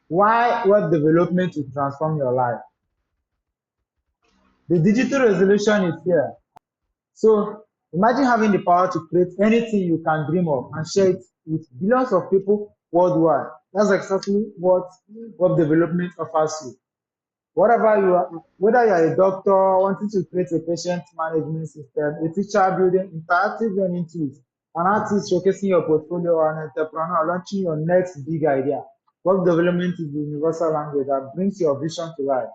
Why web development will transform your life. The digital revolution is here. So imagine having the power to create anything you can dream of and share it with billions of people worldwide. That's exactly what web development offers you. Whatever you are, whether you are a doctor wanting to create a patient management system, a teacher building interactive learning tools, an artist showcasing your portfolio, or an entrepreneur launching your next big idea, web development is the universal language that brings your vision to life.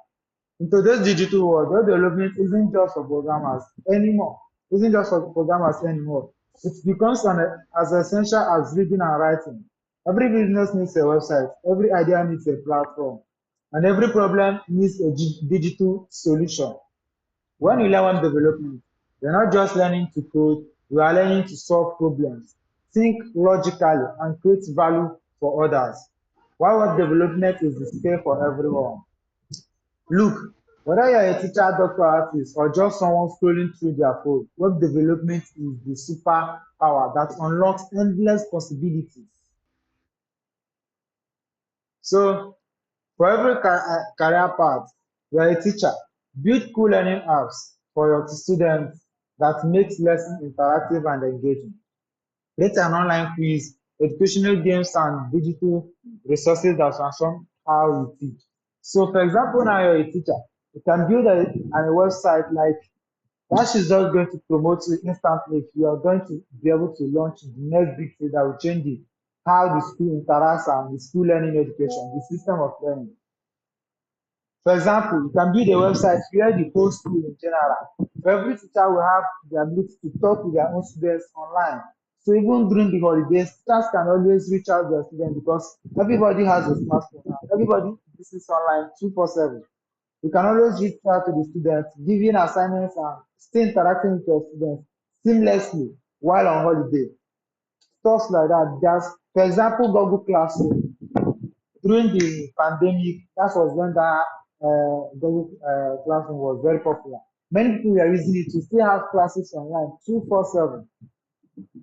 In today's digital world, web development isn't just for programmers anymore. Isn't just for programmers anymore. It becomes as essential as reading and writing. Every business needs a website. Every idea needs a platform. And every problem needs a digital solution. When you learn web development, you're not just learning to code, you are learning to solve problems, think logically, and create value for others. While web development is the scale for everyone. Look, whether you're a teacher, doctor, artist, or just someone scrolling through their phone, web development is the superpower that unlocks endless possibilities. So, for every career path, you're a teacher. Build cool learning apps for your students that makes lesson interactive and engaging. Create an online quiz, educational games, and digital resources that transform how you teach. So, for example, now you're a teacher, you can build a website like that is just going to promote you instantly. If you are going to be able to launch the next big thing that will change it, how the school interacts and the school learning education, the system of learning. For example, you can build a website where the whole school in general, for every teacher will have the ability to talk with their own students online. So even during the holidays, teachers can always reach out to their students because everybody has a smartphone now. Everybody is online 247. You can always reach out to the students, giving assignments and still interacting with your students seamlessly while on holiday. Stuff like that. There's, for example, Google Classroom during the pandemic, that was when that Google Classroom was very popular. Many people were using it to still have classes online 247.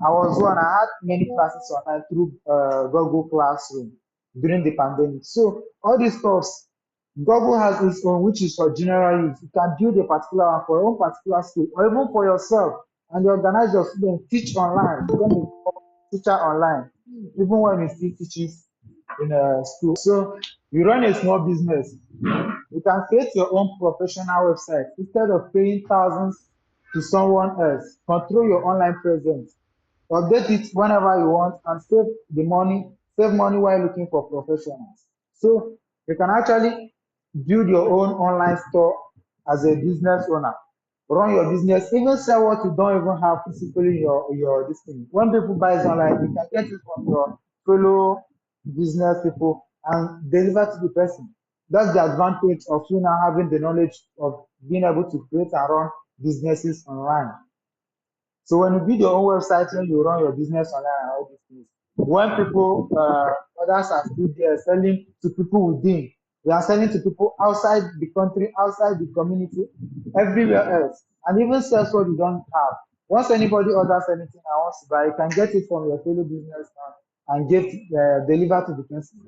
I was one, I had many classes online through Google Classroom during the pandemic. So, all these stuffs, Google has its own, which is for general use. You can build a particular one for your own particular school or even for yourself and you organize your students, teach online, become a teacher online, even when you still teaches in a school. So you run a small business. You can create your own professional website instead of paying thousands to someone else. Control your online presence. Update it whenever you want and save money while looking for professionals. So you can actually build your own online store as a business owner. Run your business, even sell what you don't even have physically in your this thing. When people buy it online, you can get it from your fellow business people and deliver to the person. That's the advantage of you now having the knowledge of being able to create and run businesses online. So when you build your own website, when you run your business online and all these things, when people, others are still there selling to people within, they are selling to people outside the country, outside the community, everywhere else, and even sells what you don't have. Once anybody orders anything and wants to buy, you can get it from your fellow businessman and get delivered to the person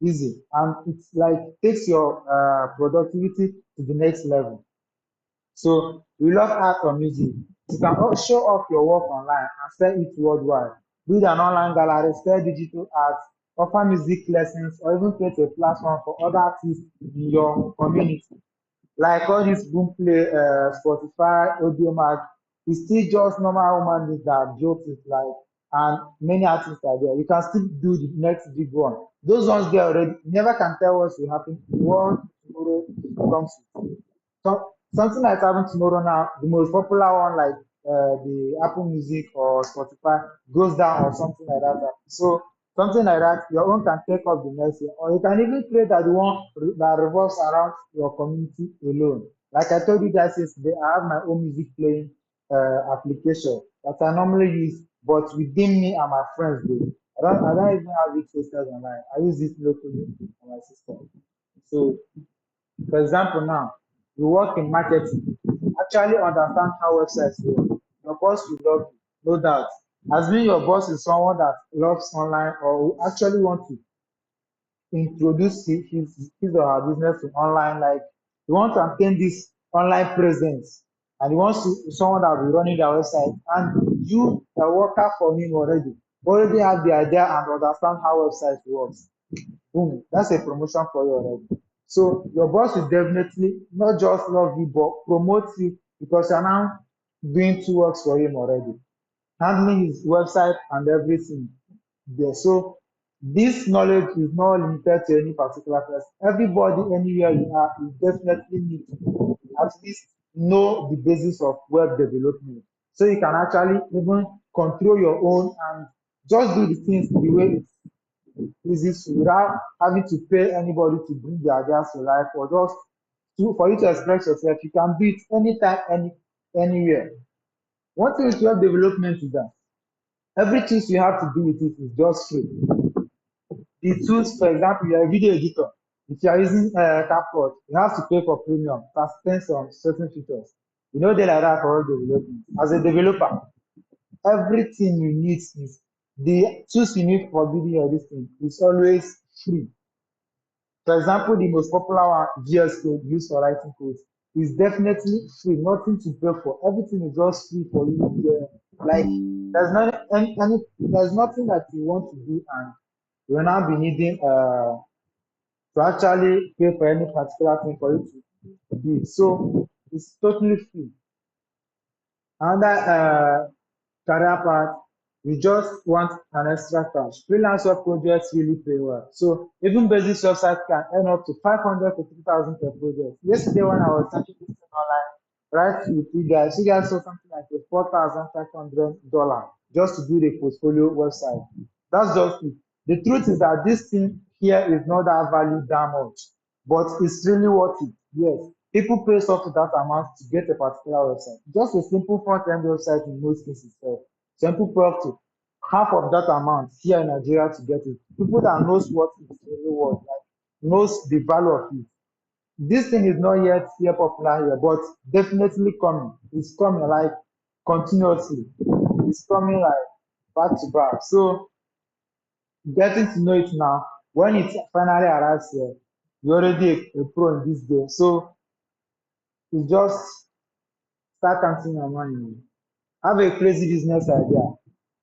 easy. And it's like takes your productivity to the next level. So we love art or music. You can show off your work online and sell it worldwide. Build an online gallery, sell digital art, offer music lessons, or even create a platform for other artists in your community. Like all this Boomplay, Spotify, Audiomack, it's still just normal human beings that jokes it like, and many artists are there. You can still do the next big one. Those ones there already, you never can tell what will happen, what tomorrow comes with. So something like having tomorrow now, the most popular one like the Apple Music or Spotify goes down or something like that. So something like that, your own can take up the next year, or you can even create that one that revolves around your community alone. Like I told you guys yesterday, I have my own music playing application that I normally use, but within me and my friends do. I don't even have it posted online. I use it locally on my system. So for example, now you work in marketing, actually understand how websites work. Your boss will love you, no doubt. As being your boss is someone that loves online or who actually want to introduce his or her business to online, like he wants to obtain this online presence and he wants to someone that will be running their website, and you a worker for him already have the idea and understand how website works. Boom, that's a promotion for you already. So your boss will definitely not just love you but promote you because you're now doing two works for him already, handling his website and everything there. So this knowledge is not limited to any particular person. Everybody, anywhere you are, you definitely need to at least know the basis of web development. So you can actually even control your own and just do the things the way it's easy to without having to pay anybody to bring their ideas to life or just for you to express yourself. You can do it anytime, anywhere. One thing with web development is that everything you have to do with it is just free. The tools, for example, you're a video editor. If you are using CapCut, you have to pay for premium to sustain some certain features. You know they like that for web development. As a developer, everything you need is the tools you need for video editing is always free. For example, the most popular one, VS Code, used for writing code, is definitely free, nothing to pay for. Everything is just free for you. Like there's not there's nothing that you want to do and you will not be needing to actually pay for any particular thing for you to do it. So it's totally free. Another career path, we just want an extra cash. Freelancer projects really pay well. So even basic websites can earn up to 500 to 3,000 per project. Yesterday when I was searching this thing online, right with you guys saw something like a $4,500 just to do the portfolio website. That's just it. The truth is that this thing here is not that value that much, but it's really worth it. Yes, people pay up to that amount to get a particular website. Just a simple front end website in most cases. Some people pay up to half of that amount here in Nigeria to get it. People that knows what it's really worth, like knows the value of it. This thing is not yet here popular here, but definitely coming. It's coming like continuously. It's coming like back to back. So getting to know it now, when it finally arrives here, you're already a pro in this game. So it's just start counting your money. Have a crazy business idea.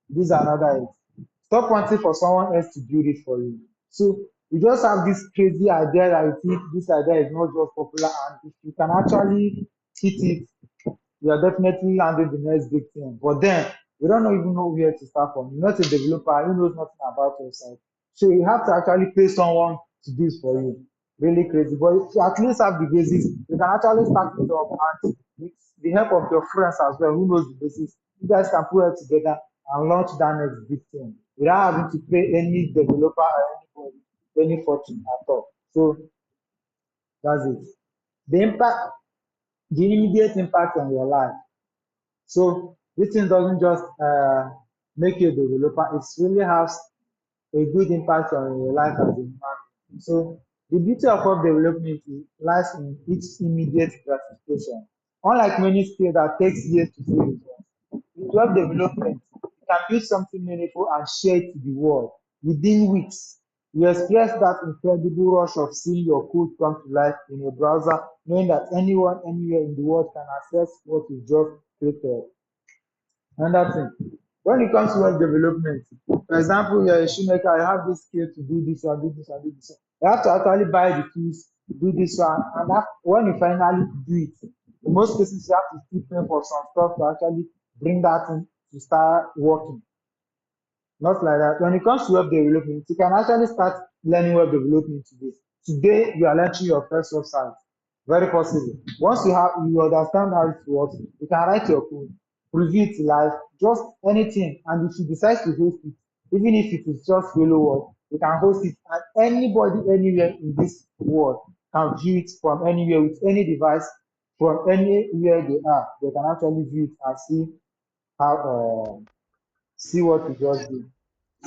This is another it. Stop wanting for someone else to build it for you. So you just have this crazy idea that you think this idea is not just popular, and if you can actually hit it, you are definitely landing the next big thing. But then we don't even know where to start from. You're not a developer, you knows nothing about website. So you have to actually pay someone to do this for you. Really crazy. But if you at least have the basics, you can actually start it up and with the help of your friends as well, who knows the basics, you guys can put it together and launch that next big thing without having to pay any developer or anybody any fortune at all. So that's it. The impact, the immediate impact on your life. So this thing doesn't just make you a developer, it really has a good impact on your life as a human being. So the beauty of web development lies in its immediate gratification. Unlike many skills that takes years to see results, with web development, you can build something meaningful and share it to the world within weeks. You experience that incredible rush of seeing your code come to life in a browser, knowing that anyone, anywhere in the world can access what you just created. Another thing, when it comes to web development, for example, you're a shoemaker, you have this skill to do this one, do this one, do this one. You have to actually buy the tools, do this one, and when you finally do it, in most cases, you have to still pay for some stuff to actually bring that in to start working. Not like that. When it comes to web development, you can actually start learning web development today. Today, you are launching your first website. Very possible. Once you understand how it works, you can write your code, preview it live, just anything. And if you decide to host it, even if it is just Hello World, you can host it, and anybody anywhere in this world can view it from anywhere with any device, from anywhere they are. They can actually view it and how see what you just did.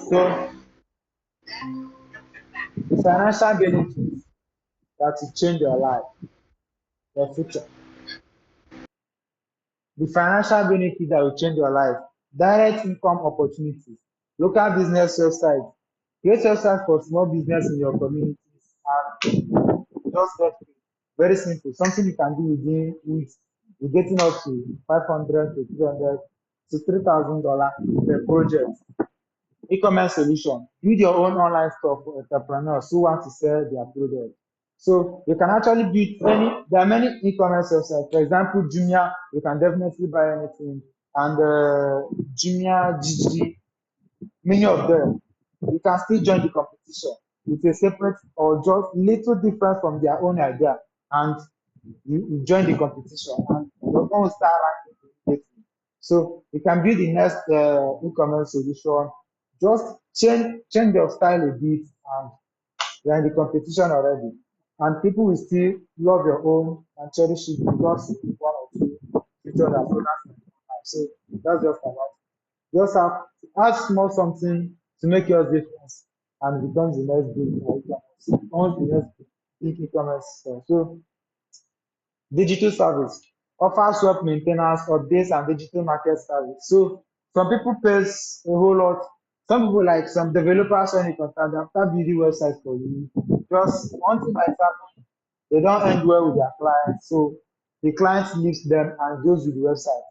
So the financial benefits that will change your life, your future. The financial benefit that will change your life, direct income opportunities, local business websites, Create website for small business in your communities and just get paid. Very simple. Something you can do within weeks. You're getting up to 500 to 300 to $3,000 per project. E-commerce solution. Build your own online store for entrepreneurs who want to sell their product. So you can actually build there are many e-commerce websites. For example, Jumia, you can definitely buy anything. And Jumia, Gigi, many of them, you can still join the competition with a separate or just little different from their own idea. And you join the competition and your own start ranking immediately. So you can build the next e-commerce solution. Just change your style a bit and you're in the competition already. And people will still love your own and cherish it because one or two features that others may not have. So that's just about it. Just add small something to make yours different and it becomes the next big e-commerce. Owns the next big e-commerce store. So digital service offers web maintenance, updates, and digital market service. So some people pays a whole lot. Some people like some developers when you contact them after building website for you. Just one thing might happen, they don't end well with their clients. So the client leaves them and goes with the website.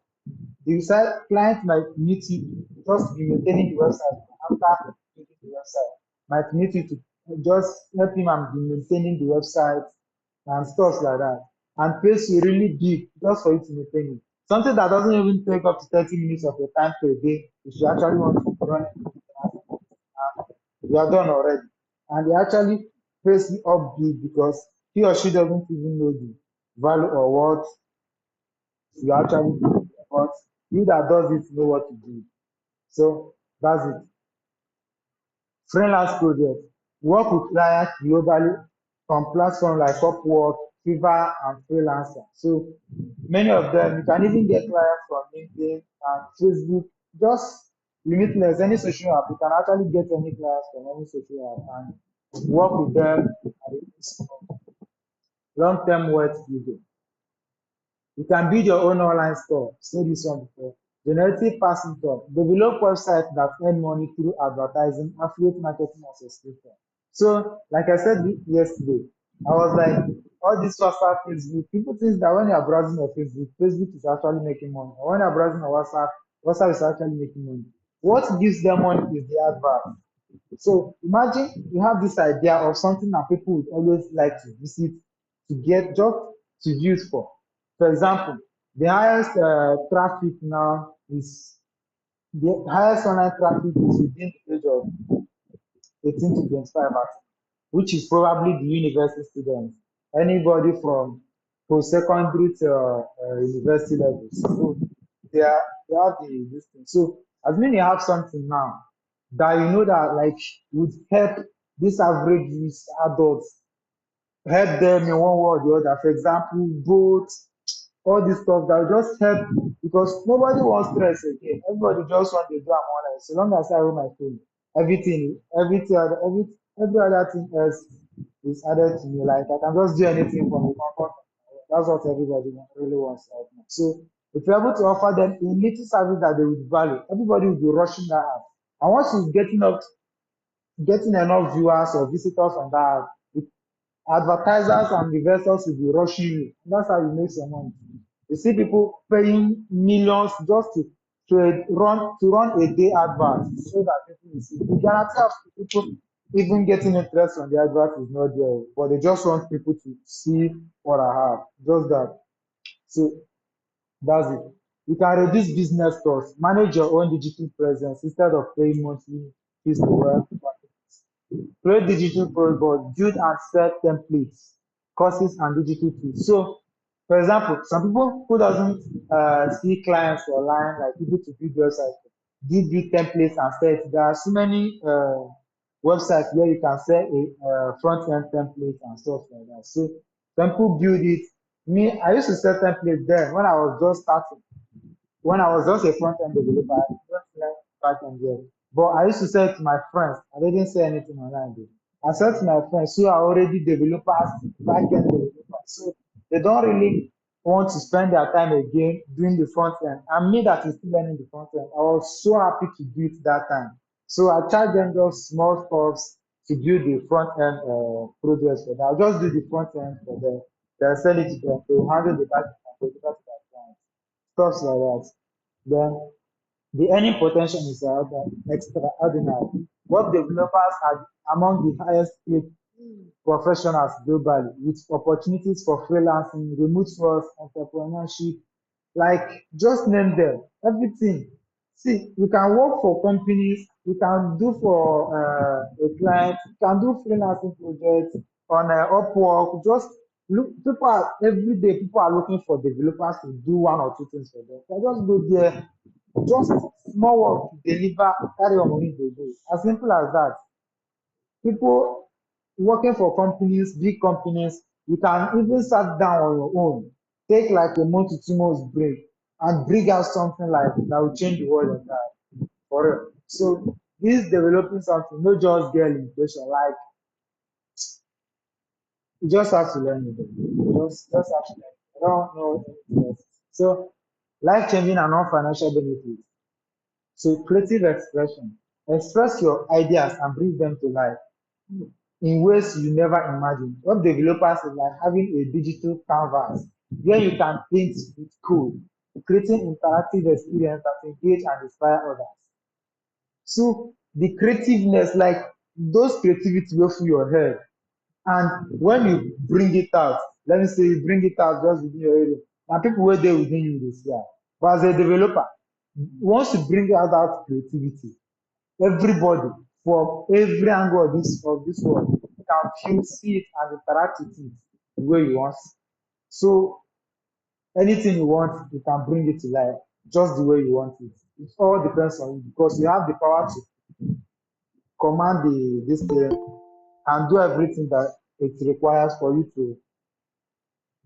The client might meet you just be maintaining the website after building the website. Might meet you to just help him and be maintaining the website and stuff like that. And pays you really big just for you to maintain it. Something that doesn't even take up to 30 minutes of your time per day if you actually want to run it. You are done already. And they actually pays you up big because he or she doesn't even know the value or what you actually do. But you that does it know what to do. So that's it. Freelance project. Work with clients globally on platforms like Upwork, Fiverr, and Freelancer. So many of them, you can even get clients from LinkedIn and Facebook. Just limitless. Any social app, you can actually get any clients from any social app and work with them at a long-term wealth building. You can build your own online store. Say this one before. Generative passive income. Develop websites that earn money through advertising, affiliate marketing, and subscription. So, like I said yesterday, I was like, all this WhatsApp, Facebook, people think that when you're browsing your Facebook, Facebook is actually making money. Or when you're browsing your WhatsApp, WhatsApp is actually making money. What gives them money is the advert. So imagine you have this idea of something that people would always like to visit to get just to use for. For example, the highest traffic now is the highest online traffic is within the age of 18 to 25 actually, which is probably the university students, anybody from post-secondary to university levels. So they have this thing. So assuming you have something now that you know that like would help this average use adults, help them in one way or the other. For example, both all this stuff that will just help because nobody wants stress again. Everybody just want to do am online. So long as I hold my phone, every other thing else is added to me. Like I can just do anything from the comfort. That's what everybody really wants right now. So if you're able to offer them a little service that they would value, everybody will be rushing that app. And once you're getting enough viewers or visitors on that app, advertisers and investors will be rushing you. That's how you make some money. You see people paying millions just to run a day advert so that people will see. The guarantee of people even getting interest on the advert is not there, but they just want people to see what I have. Just that. So that's it. You can reduce business costs, manage your own digital presence instead of paying monthly fees to web marketers. Create digital products, build and sell templates, courses, and digital tools. So, for example, some people who doesn't see clients online, like people to build websites, do build templates and sell it. There are so many websites where you can sell a front end template and stuff like that. So, some people build it. Me, I used to sell templates then when I was just starting. When I was just a front end developer, I don't learn back end yet. But I used to sell it to my friends. I didn't say anything online though. I sell to my friends who are already developers, back end developers. So they don't really want to spend their time again doing the front end. And me that is still learning the front end, I was so happy to do it that time. So I charge them just small stuffs to build the front end projects for them. I'll just do the front end for them. Then send it to them. They will handle the back end and deliver to their clients. Stuff like that. Then the earning potential is extraordinary. Web developers are among the highest paid professionals globally, with opportunities for freelancing, remote work, entrepreneurship, like just name them, everything. See, you can work for companies, you can do for a client, you can do freelancing projects on Upwork. Just look, every day people are looking for developers to do one or two things for them. So just go there, just small work to deliver, carry your money to go. As simple as that. People working for companies, big companies, you can even start down on your own, take like a month to 2 months break and bring out something like that will change the world entirely for real. So this developing something, not just get limitation, like you just have to learn it. Just have to learn it. I don't know anything else. So life changing and non-financial benefits. So creative expression. Express your ideas and bring them to life in ways you never imagined. Web developers is like having a digital canvas where you can paint with code, creating interactive experience that engage and inspire others. So the creativeness, like those creativity will fill your head. And when you bring it out, let me say you bring it out just within your area, and people were there within you this year. But as a developer, once you bring out that creativity, everybody from every angle of this world can feel, see it, and interact with it the way you want. So anything you want, you can bring it to life just the way you want it. It all depends on you because you have the power to command this thing and do everything that it requires for you to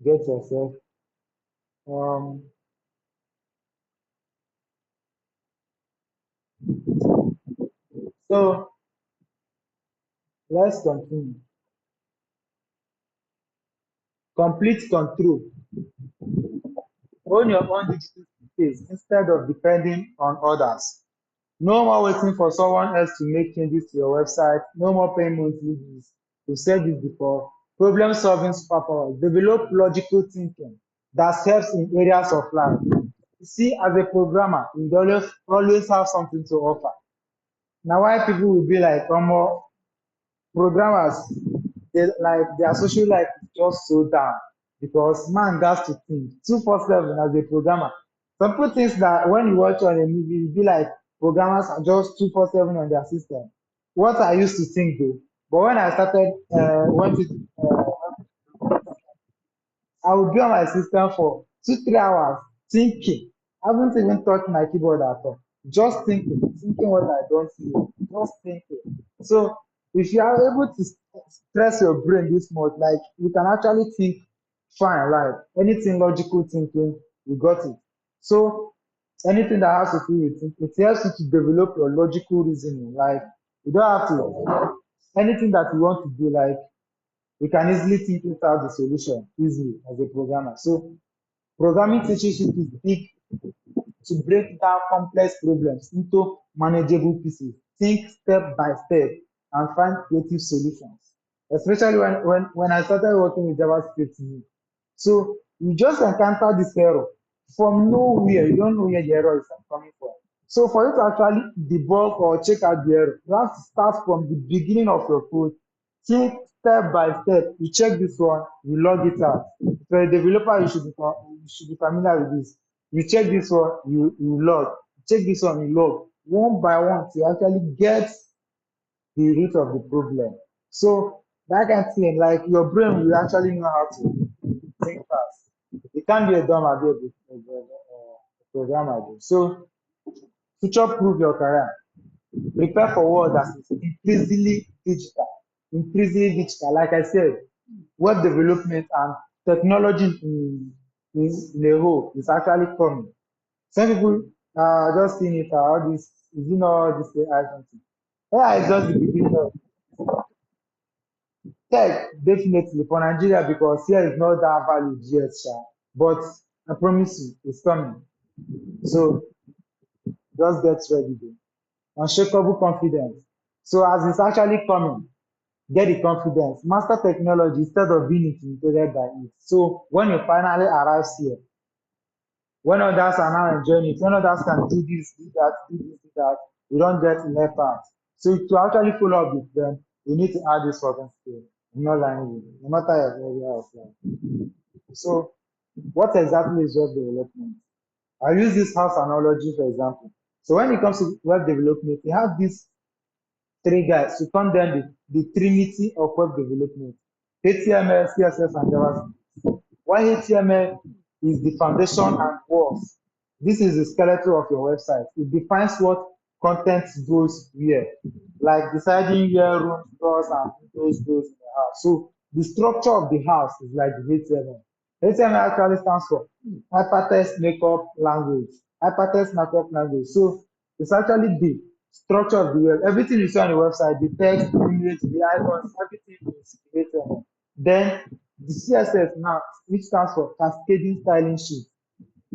get yourself. Um, so let's continue. Complete control. Own your own digital space instead of depending on others. No more waiting for someone else to make changes to your website. No more paying monthly fees. We've said this before. Problem solving superpower. Develop logical thinking that helps in areas of life. You see, as a programmer, you always have something to offer. Now, why people will be like, programmers, their social life is just so down because man got to think 247 as a programmer. Some people think that when you watch on a movie, you be like programmers are just 247 on their system. What I used to think though, but when I started went to I will be on my system for 2, 3 hours thinking. I haven't even touched my keyboard at all. Just thinking what I don't see, just thinking. So if you are able to stress your brain this much, like you can actually think fine, like anything logical thinking, you got it. So anything that has to do with it helps you to develop your logical reasoning. Like you don't have to anything that you want to do, like we can easily think it out the solution easily as a programmer. So programming teaches you to think, to break down complex problems into manageable pieces, think step by step, and find creative solutions. Especially when I started working with JavaScript. So you just encounter this error from nowhere. You don't know where the error is coming from. So for you to actually debug or check out the error, you have to start from the beginning of your code, think step by step. You check this one, you log it out. If you're a developer, you should be familiar with this. You check this one, you log. Check this one, you log. One by one to actually get the root of the problem. So that kind of thing, like your brain will actually know how to think fast. It can't be a dumb idea, a programmer. So future proof your career. Prepare for world that is increasingly digital. Increasingly digital. Like I said, web development and technology in a whole is actually coming. Some people are just seeing it all this is you know this AI something. AI is just the beginning of tech, definitely for Nigeria because here is not that valued yet, sha. But I promise you, it's coming. So just get ready. Though. unshakable confidence. So as it's actually coming, get the confidence, master technology instead of being intimidated by it. So when you finally arrive here, when others are now enjoying it, when others can do this, do that, do this, do that, we don't get left out. So to actually follow up with them, we need to add this working skill in all language, no matter your area of life. So what exactly is web development? I'll use this house analogy for example. So when it comes to web development, we have these three guys to come down the trinity of web development: HTML, CSS, and JavaScript. While HTML is the foundation and walls, this is the skeleton of your website. It defines what content goes where, like deciding where rooms, doors, and windows goes in the house. So the structure of the house is like the HTML. HTML actually stands for Hypertext Markup Language. Hypertext Markup Language. So it's actually the structure of the web. Everything you see on the website, the text, the image, the icons, everything is HTML. Then the CSS now, which stands for Cascading Styling Sheet,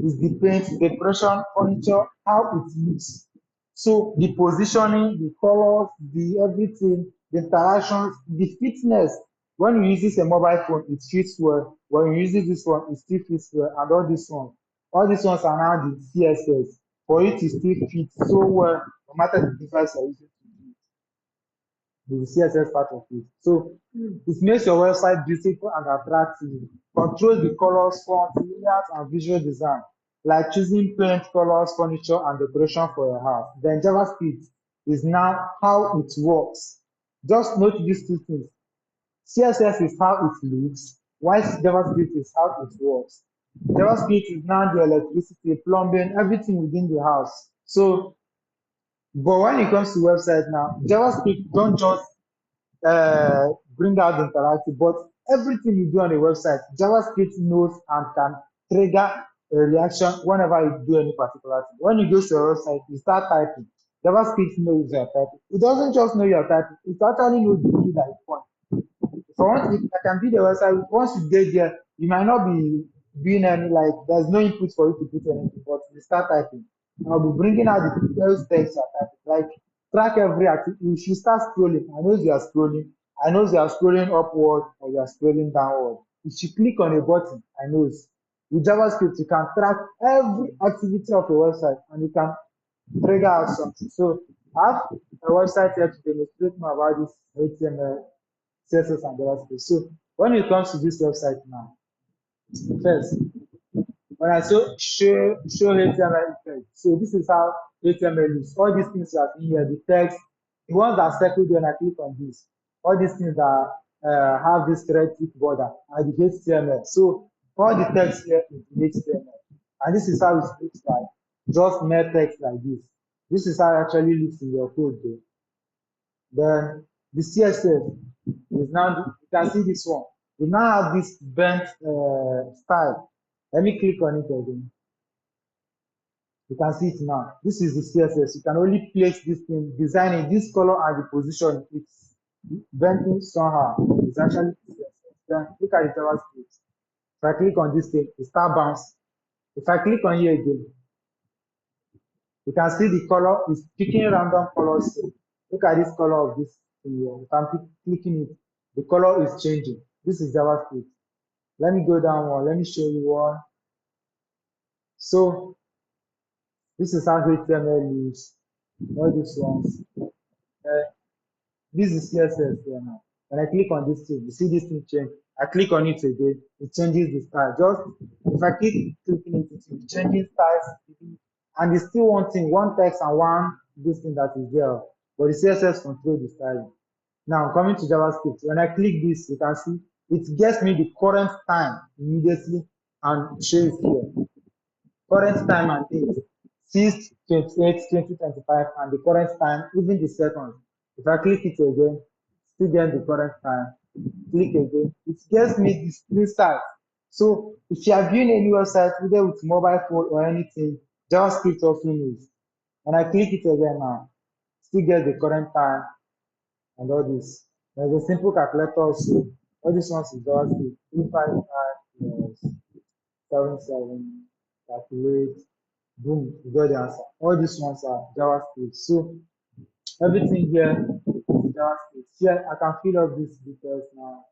is the paint, decoration, furniture, how it looks. So the positioning, the colors, the everything, the interactions, the fitness. When you use a mobile phone, it fits well. When you use this one, it still fits well. And all these ones, are now the CSS for it to still fit so well, no matter the device you're using to do it, the CSS part of it. So it makes your website beautiful and attractive. Controls the colors, font, layouts, and visual design, like choosing paint, colors, furniture, and decoration for your house. Then JavaScript is now how it works. Just note these two things. CSS is how it looks, while JavaScript is how it works. JavaScript is now the electricity, plumbing, everything within the house. So, but when it comes to website now, JavaScript don't just bring out the interactive, but everything you do on the website, JavaScript knows and can trigger a reaction whenever you do any particular thing. When you go to your website, you start typing. JavaScript knows you're typing. It doesn't just know you're typing, it actually knows the key that you want. So once if I can build a website, once you get there, you might not be doing any like there's no input for you to put anything, but you start typing. I'll be bringing out the details text you're typing. Like track every activity. If you start scrolling, I know you are scrolling. I know you are scrolling upward or you are scrolling downward. If you click on a button, I know with JavaScript you can track every activity of your website and you can trigger out something. So I have a website here to demonstrate more about this HTML, CSS, and JavaScript. So when it comes to this website now, first, when I show HTML effect, so this is how HTML looks. All these things you are seeing here, the text, the ones that circled when I click on this, all these things that have this red tick border are the HTML. So all the text here is the HTML, and this is how it looks like. Just mere text like this. This is how it actually looks in your code, though. Then the CSS is now, you can see this one. We now have this bent style. Let me click on it again. You can see it now. This is the CSS. You can only place this thing, design it, this color and the position. It's bending somehow. It's actually CSS. Then look at the JavaScript. If I click on this thing, it start bounce. If I click on here again, you can see the color is picking random colors. Look at this color of this thing here. If I'm clicking it, the color is changing. This is JavaScript. Let me go down one. Let me show you one. So this is how HTML is. All these ones. Uh, this is CSS here now. When I click on this thing, you see this thing change. I click on it again, it changes the style. Just if I keep clicking it, it's changing styles, and it's still one thing, one text and one this thing that is there. But the CSS control the styling. Now coming to JavaScript, when I click this, you can see it gets me the current time immediately and shows here. Current time and date, 6/28, 2025, and the current time, even the seconds. If I click it again, still get the current time. Click again, it gives me the screen size. So if you are viewing any website, either with mobile phone or anything, JavaScript also knows. When I click it again now, still get the current time and all this. There's a simple calculator also. All these ones is JavaScript. 355 plus 77, calculate, boom, you got the answer. All these ones are JavaScript. So Everything here is JavaScript. Here, I can fill up these details now.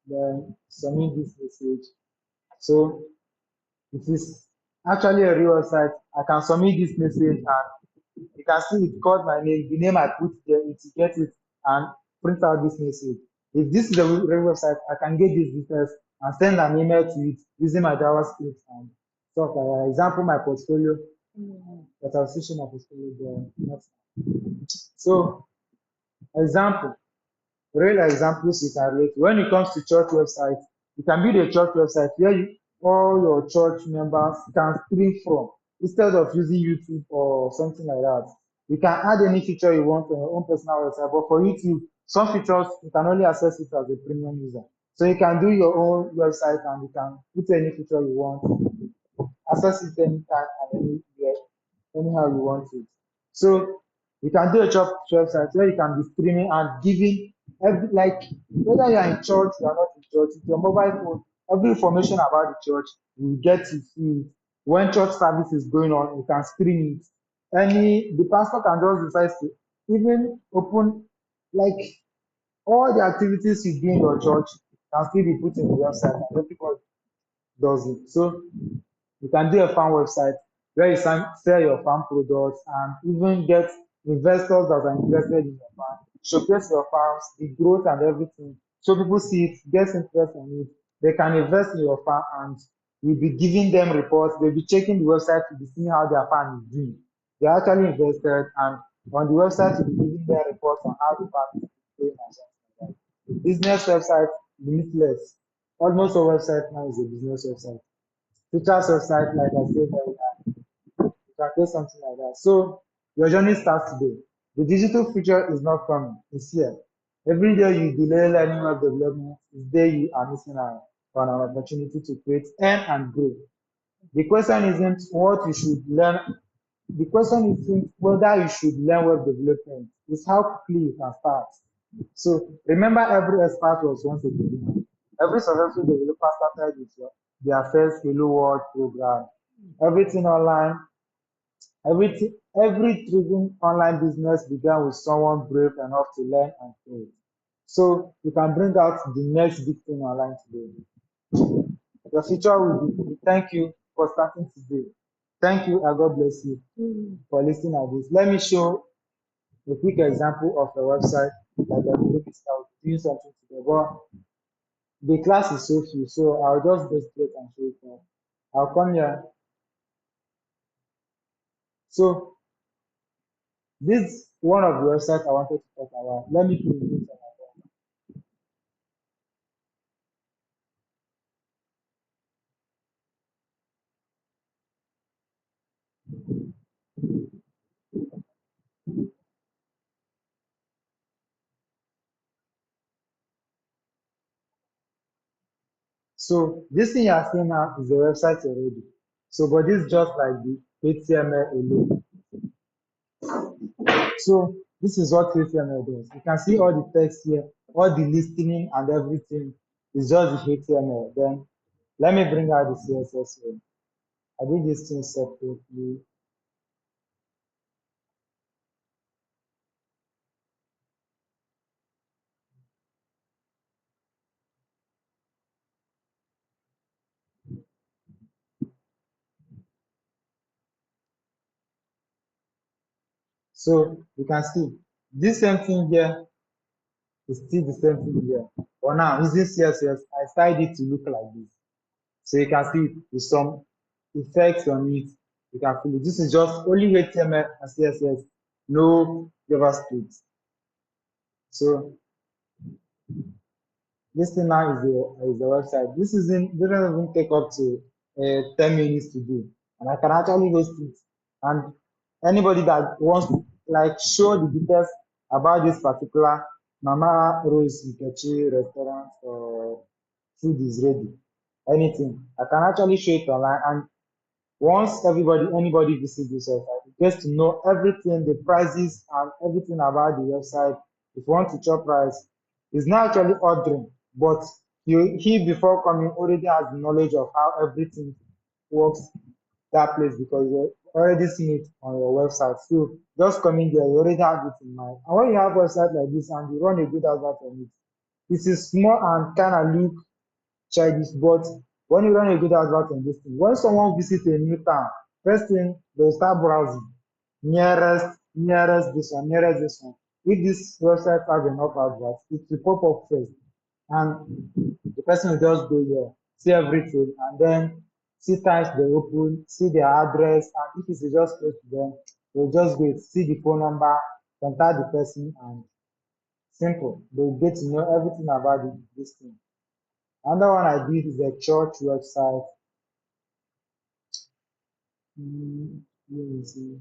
Then submit this message. So it is actually a real website. I can submit this message and you can see it called my name, the name I put there, it get it and print out this message. If this is a real website, I can get these details and send an email to it using my JavaScript and stuff like that. Example, my portfolio, that I'll switch my portfolio there. So, example, real examples you can relate. When it comes to church website, you can build a church website where all your church members can stream from instead of using YouTube or something like that. You can add any feature you want on your own personal website, but for YouTube, some features you can only access it as a premium user. So you can do your own website and you can put any feature you want, access it anytime and anywhere, anyhow you want it. So you can do a church website where you can be streaming and giving every like whether you are in church, you are not in church, with your mobile phone, every information about the church, you get to see it. When church service is going on, you can stream it. The pastor can just decide to even open like all the activities you do in your church can still be put in the website and everybody does it. So you can do a farm website where you sell your farm products and even get investors that are interested in your farm, showcase your farms, the growth and everything. So people see it, get interest in it. They can invest in your farm and you'll be giving them reports. They'll be checking the website to be seeing how their farm is doing. They actually invested and on the website you'll be giving them reports on how the farm is doing and something like that. Business website, limitless. Almost all website now is a business website. Teachers website, like I said earlier, you can create something like that. So your journey starts today. The digital future is not coming, it's here. Every day you delay learning web development, is day you are missing out on an opportunity to create, earn, and grow. The question isn't what you should learn. The question isn't whether you should learn web development. It's how quickly you can start. So remember, every expert was once a beginner. Every successful developer started with their first Hello World program. Everything online, every driven online business began with someone brave enough to learn and fail. So you can bring out the next big thing online today. Your future will be. Thank you for starting today. Thank you and God bless you for listening to this. Let me show a quick example of a website that I'm going to start doing something today. But the class is so few, so I'll just go straight and show it now. I'll come here. So this one of the websites I wanted to talk about. Let me put it on. So this thing you are seeing now is the website already. So but this is just like the HTML alone. So this is what HTML does. You can see all the text here, all the listening and everything is just the HTML. Then let me bring out the CSS here. I did this thing separately. So you can see this same thing here is still the same thing here. But now using CSS, I styled it to look like this. So you can see with some effects on it, you can feel it. This is just only HTML and CSS, no JavaScript. So this thing now is the website. This doesn't even take up to 10 minutes to do. And I can actually host it. And anybody that wants to like show the details about this particular Mama Rose Nkechi restaurant or food is ready, anything, I can actually show it online. And once anybody visits this website, it gets to know everything, the prices and everything about the website. If you want to chop rice, He's not actually ordering, but he before coming already has the knowledge of how everything works that place because you already seen it on your website. So just coming there, you already have it in mind. And when you have a website like this and you run a good advert on it, it is small and kind of look childish, but when you run a good advert on this thing, when someone visits a new town, first thing they'll start browsing nearest this one. If this website has enough adverts, it will pop up first, and the person will just go here, see everything, and then see times they open, see their address, and if it's just close to them, they'll just go see the phone number, contact the person, and simple. They'll get to know everything about this thing. Another one I did is a church website. Let me see.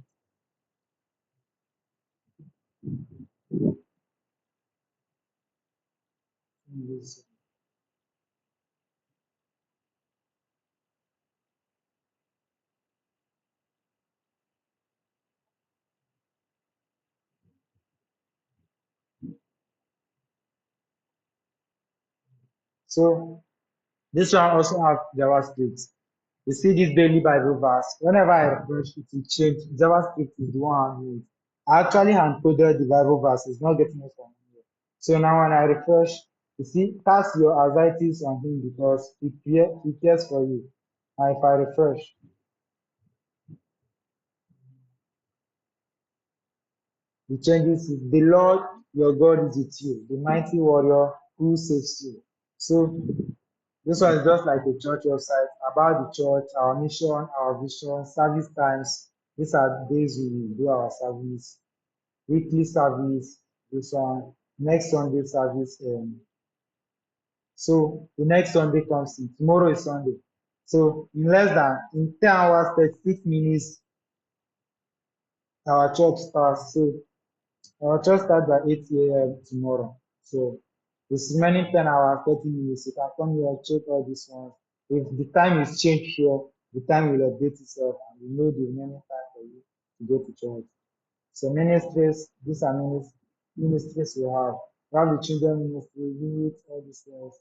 So this one also has JavaScript. You see this daily Bible verse. Whenever I refresh it, will change. JavaScript is the one I use. I actually hand coded the Bible verse. It's not getting it from here. So now when I refresh, you see, cast your anxieties on him because he cares for you. And if I refresh, the changes is the Lord your God is with you, the mighty warrior who saves you. So this one is just like a church website about the church, our mission, our vision, service times. These are days we will do our service, weekly service, this one, next Sunday service. So the next Sunday comes in. Tomorrow is Sunday. So in less than in 10 hours, 36 minutes, our church starts. So our church starts by 8 a.m. tomorrow. So this remaining 10 hours, 30 minutes, you can come here and check all these ones. If the time is changed here, the time will update itself and you know the remaining time for you to go to church. So ministries, these are ministries we have. We have the children ministry, youth, all these things,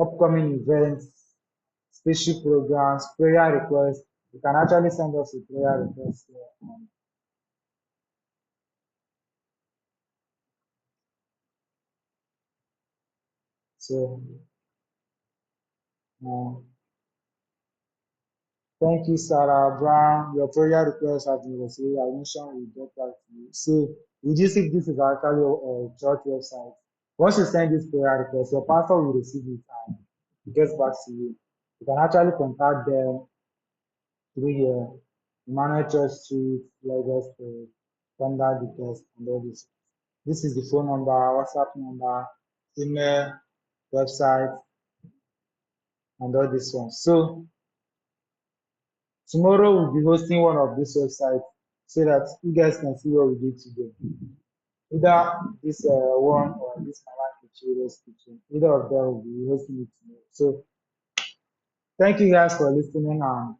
upcoming events, special programs, prayer requests. You can actually send us a prayer request here. So uh, thank you, Sarah Brown. Your prayer request has been received. I mentioned we get back to you. So, we just if this is actually a church website. Once you send this prayer request, your pastor will receive it and get back to you. You can actually contact them through your Emmanuel Church Street, Lagos, standard details and all this. This is the phone number, WhatsApp number, email, website, and all this one. So tomorrow we'll be hosting one of these websites so that you guys can see what we did today. Either this one or this Mama Kichiro's kitchen. Either of them will be hosting it tomorrow. So thank you guys for listening and